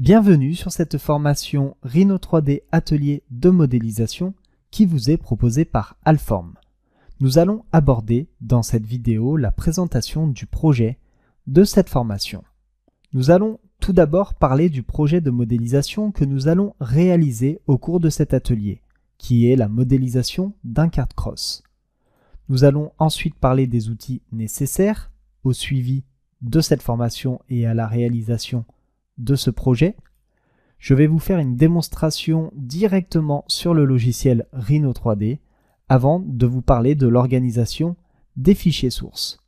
Bienvenue sur cette formation Rhino 3D Atelier de modélisation qui vous est proposée par Alform. Nous allons aborder dans cette vidéo la présentation du projet de cette formation. Nous allons tout d'abord parler du projet de modélisation que nous allons réaliser au cours de cet atelier, qui est la modélisation d'un kart cross. Nous allons ensuite parler des outils nécessaires au suivi de cette formation et à la réalisation de ce projet. Je vais vous faire une démonstration directement sur le logiciel Rhino 3D avant de vous parler de l'organisation des fichiers sources.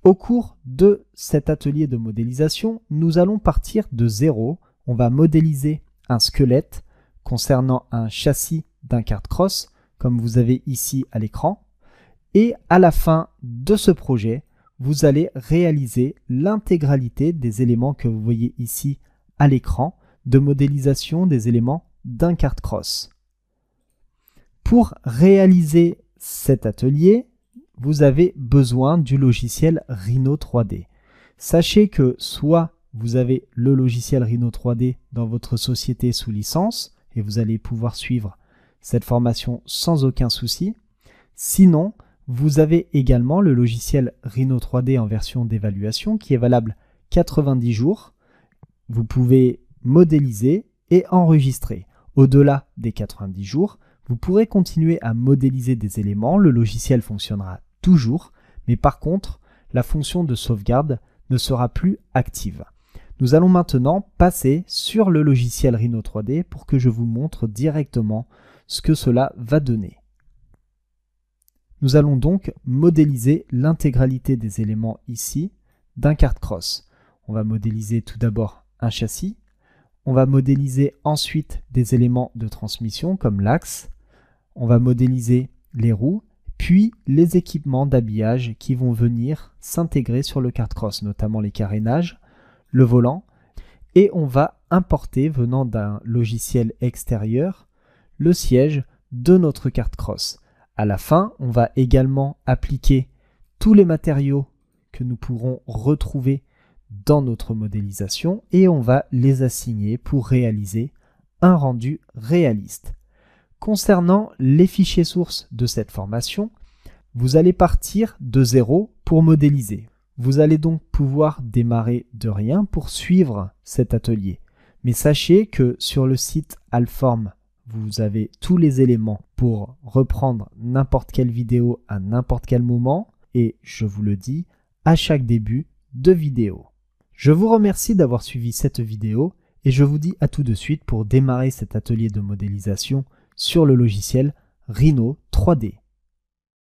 Au cours de cet atelier de modélisation, nous allons partir de zéro. On va modéliser un squelette concernant un châssis d'un kart cross, comme vous avez ici à l'écran. Et à la fin de ce projet, vous allez réaliser l'intégralité des éléments que vous voyez ici à l'écran de modélisation des éléments d'un kart cross. Pour réaliser cet atelier, vous avez besoin du logiciel Rhino 3D. Sachez que soit vous avez le logiciel Rhino 3D dans votre société sous licence et vous allez pouvoir suivre cette formation sans aucun souci. Sinon, vous avez également le logiciel Rhino 3D en version d'évaluation qui est valable 90 jours. Vous pouvez modéliser et enregistrer. Au-delà des 90 jours, vous pourrez continuer à modéliser des éléments. Le logiciel fonctionnera toujours, mais par contre, la fonction de sauvegarde ne sera plus active. Nous allons maintenant passer sur le logiciel Rhino 3D pour que je vous montre directement ce que cela va donner. Nous allons donc modéliser l'intégralité des éléments ici d'un kart cross. On va modéliser tout d'abord un châssis. On va modéliser ensuite des éléments de transmission comme l'axe. On va modéliser les roues, puis les équipements d'habillage qui vont venir s'intégrer sur le kart cross, notamment les carénages, le volant. Et on va importer, venant d'un logiciel extérieur, le siège de notre kart cross. À la fin, on va également appliquer tous les matériaux que nous pourrons retrouver dans notre modélisation et on va les assigner pour réaliser un rendu réaliste. Concernant les fichiers sources de cette formation, vous allez partir de zéro pour modéliser. Vous allez donc pouvoir démarrer de rien pour suivre cet atelier. Mais sachez que sur le site Alform, vous avez tous les éléments pour reprendre n'importe quelle vidéo à n'importe quel moment et, je vous le dis, à chaque début de vidéo. Je vous remercie d'avoir suivi cette vidéo et je vous dis à tout de suite pour démarrer cet atelier de modélisation sur le logiciel Rhino 3D.